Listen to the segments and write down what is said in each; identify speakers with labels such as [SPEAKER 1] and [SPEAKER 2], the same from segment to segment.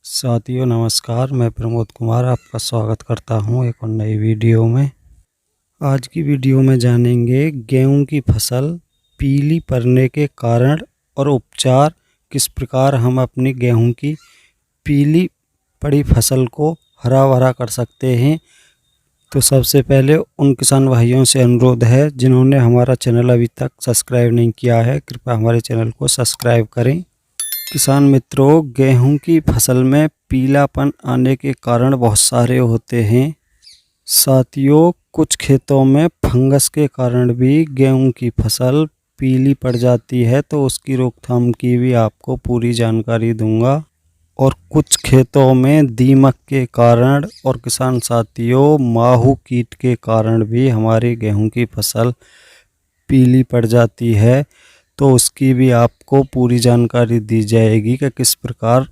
[SPEAKER 1] साथियों नमस्कार, मैं प्रमोद कुमार आपका स्वागत करता हूं एक और नई वीडियो में। आज की वीडियो में जानेंगे गेहूं की फसल पीली पड़ने के कारण और उपचार, किस प्रकार हम अपनी गेहूं की पीली पड़ी फसल को हरा भरा कर सकते हैं। तो सबसे पहले उन किसान भाइयों से अनुरोध है जिन्होंने हमारा चैनल अभी तक सब्सक्राइब नहीं किया है, कृपया हमारे चैनल को सब्सक्राइब करें। किसान मित्रों, गेहूं की फसल में पीलापन आने के कारण बहुत सारे होते हैं। साथियों, कुछ खेतों में फंगस के कारण भी गेहूं की फसल पीली पड़ जाती है, तो उसकी रोकथाम की भी आपको पूरी जानकारी दूंगा। और कुछ खेतों में दीमक के कारण और किसान साथियों माहू कीट के कारण भी हमारी गेहूं की फसल पीली पड़ जाती है, तो उसकी भी आपको पूरी जानकारी दी जाएगी कि किस प्रकार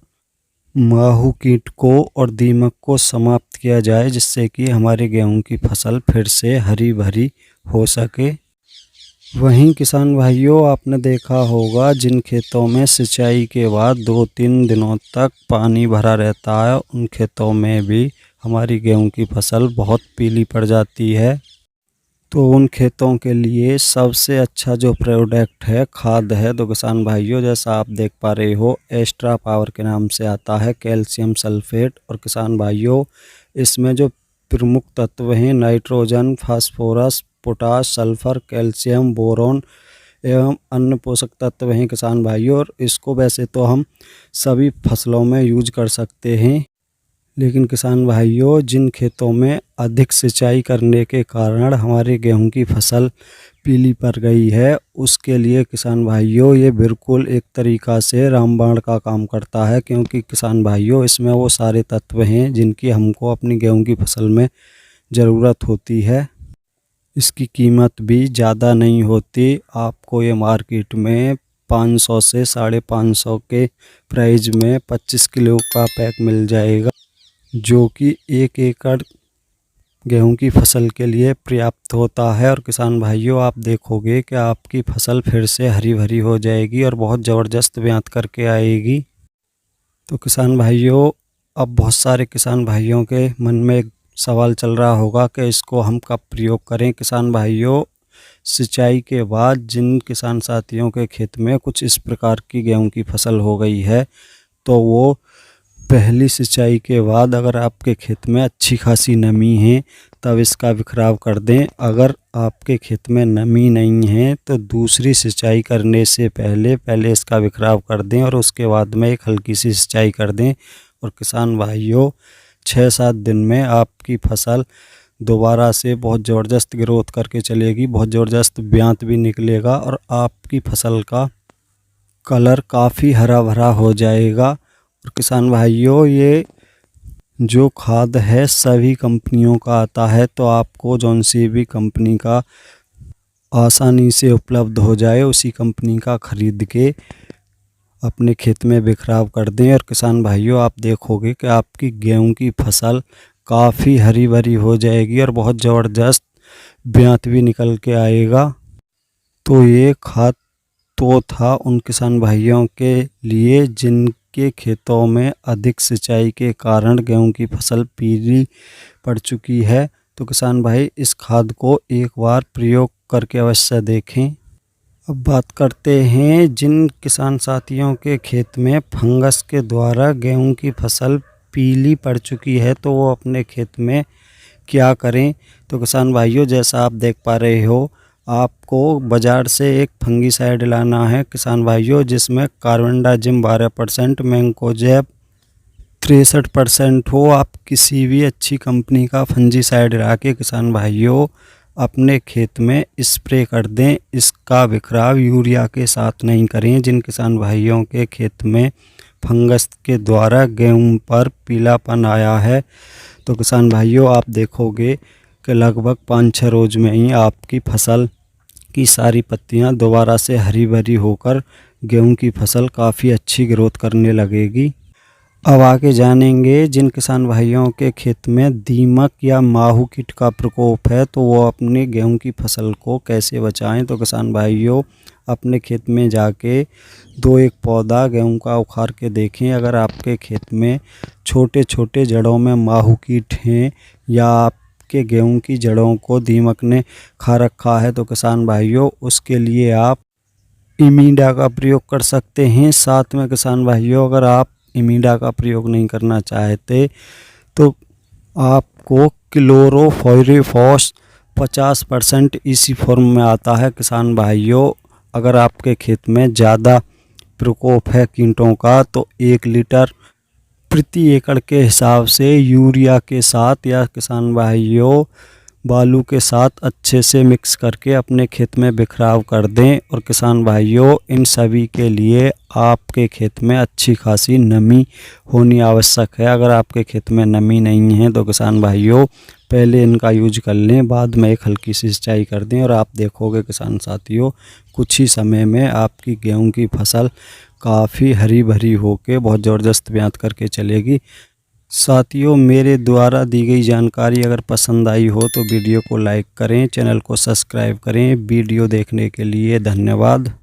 [SPEAKER 1] माहू कीट को और दीमक को समाप्त किया जाए, जिससे कि हमारे गेहूं की फसल फिर से हरी भरी हो सके। वहीं किसान भाइयों, आपने देखा होगा जिन खेतों में सिंचाई के बाद 2-3 दिनों तक पानी भरा रहता है, उन खेतों में भी हमारी गेहूं की फसल बहुत पीली पड़ जाती है। तो उन खेतों के लिए सबसे अच्छा जो प्रोडक्ट है, खाद है, तो किसान भाइयों जैसा आप देख पा रहे हो एक्स्ट्रा पावर के नाम से आता है कैल्शियम सल्फेट। और किसान भाइयों, इसमें जो प्रमुख तत्व हैं nitrogen, phosphorus, potash, sulphur, calcium, boron एवं अन्य पोषक तत्व हैं किसान भाइयों। और इसको वैसे तो हम सभी फसलों में यूज कर सकते हैं, लेकिन किसान भाइयों जिन खेतों में अधिक सिंचाई करने के कारण हमारे गेहूं की फसल पीली पड़ गई है, उसके लिए किसान भाइयों ये बिल्कुल एक तरीक़ा से रामबाण का काम करता है। क्योंकि किसान भाइयों इसमें वो सारे तत्व हैं जिनकी हमको अपनी गेहूं की फसल में ज़रूरत होती है। इसकी कीमत भी ज़्यादा नहीं होती, आपको ये मार्केट में 500 से 550 के प्राइस में 25 किलो का पैक मिल जाएगा, जो कि 1 एकड़ गेहूं की फसल के लिए पर्याप्त होता है। और किसान भाइयों, आप देखोगे कि आपकी फसल फिर से हरी भरी हो जाएगी और बहुत ज़बरदस्त ब्यात करके आएगी। तो किसान भाइयों, अब बहुत सारे किसान भाइयों के मन में एक सवाल चल रहा होगा कि इसको हम कब प्रयोग करें। किसान भाइयों, सिंचाई के बाद जिन किसान साथियों के खेत में कुछ इस प्रकार की गेहूं की फसल हो गई है, तो वो पहली सिंचाई के बाद अगर आपके खेत में अच्छी खासी नमी है तब इसका बिखराव कर दें। अगर आपके खेत में नमी नहीं है तो दूसरी सिंचाई करने से पहले इसका बिखराव कर दें और उसके बाद में एक हल्की सी सिंचाई कर दें। और किसान भाइयों, 6-7 दिन में आपकी फसल दोबारा से बहुत ज़बरदस्त ग्रोथ करके चलेगी, बहुत ज़बरदस्त ब्यात भी निकलेगा और आपकी फसल का कलर काफ़ी हरा भरा हो जाएगा। और किसान भाइयों, ये जो खाद है सभी कंपनियों का आता है, तो आपको जौन सी भी कंपनी का आसानी से उपलब्ध हो जाए उसी कंपनी का ख़रीद के अपने खेत में बिखराव कर दें। और किसान भाइयों, आप देखोगे कि आपकी गेहूं की फसल काफ़ी हरी भरी हो जाएगी और बहुत ज़बरदस्त ब्यात भी निकल के आएगा। तो ये खाद तो था उन किसान भाइयों के लिए जिनके खेतों में अधिक सिंचाई के कारण गेहूं की फसल पीली पड़ चुकी है। तो किसान भाई, इस खाद को एक बार प्रयोग करके अवश्य देखें। अब बात करते हैं जिन किसान साथियों के खेत में फंगस के द्वारा गेहूं की फसल पीली पड़ चुकी है, तो वो अपने खेत में क्या करें। तो किसान भाइयों, जैसा आप देख पा रहे हो, आपको बाज़ार से एक फंगीसाइड लाना है किसान भाइयों, जिसमें कार्बेंडाजिम 12%, मैंकोजेब 63% हो। आप किसी भी अच्छी कंपनी का फंजीसाइड ला के किसान भाइयों अपने खेत में स्प्रे कर दें। इसका बिखराव यूरिया के साथ नहीं करें। जिन किसान भाइयों के खेत में फंगस के द्वारा गेहूं पर पीलापन आया है, तो किसान भाइयों आप देखोगे कि लगभग 5-6 रोज़ में ही आपकी फसल की सारी पत्तियां दोबारा से हरी भरी होकर गेहूं की फसल काफ़ी अच्छी ग्रोथ करने लगेगी। अब आगे जानेंगे जिन किसान भाइयों के खेत में दीमक या माहू कीट का प्रकोप है, तो वो अपने गेहूं की फसल को कैसे बचाएं। तो किसान भाइयों, अपने खेत में जाके 2-1 पौधा गेहूं का उखाड़ के देखें। अगर आपके खेत में छोटे छोटे जड़ों में माहू कीट हैं या आपके गेहूं की जड़ों को दीमक ने खा रखा है तो किसान भाइयों उसके लिए आप इमीडा का प्रयोग कर सकते हैं। साथ में किसान भाइयों अगर आप इमीडा का प्रयोग नहीं करना चाहते तो आपको क्लोरोफाइरिफॉस 50% इसी फॉर्म में आता है। किसान भाइयों अगर आपके खेत में ज़्यादा प्रकोप है कीटों का तो 1 लीटर प्रति एकड़ के हिसाब से यूरिया के साथ या किसान भाइयों बालू के साथ अच्छे से मिक्स करके अपने खेत में बिखराव कर दें। और किसान भाइयों इन सभी के लिए आपके खेत में अच्छी खासी नमी होनी आवश्यक है। अगर आपके खेत में नमी नहीं है तो किसान भाइयों पहले इनका यूज कर लें, बाद में एक हल्की सी सिंचाई कर दें और आप देखोगे किसान साथियों कुछ ही समय में आपकी गेहूं की फसल काफ़ी हरी भरी होकर बहुत ज़बरदस्त ब्यात करके चलेगी। साथियों मेरे द्वारा दी गई जानकारी अगर पसंद आई हो तो वीडियो को लाइक करें, चैनल को सब्सक्राइब करें। वीडियो देखने के लिए धन्यवाद।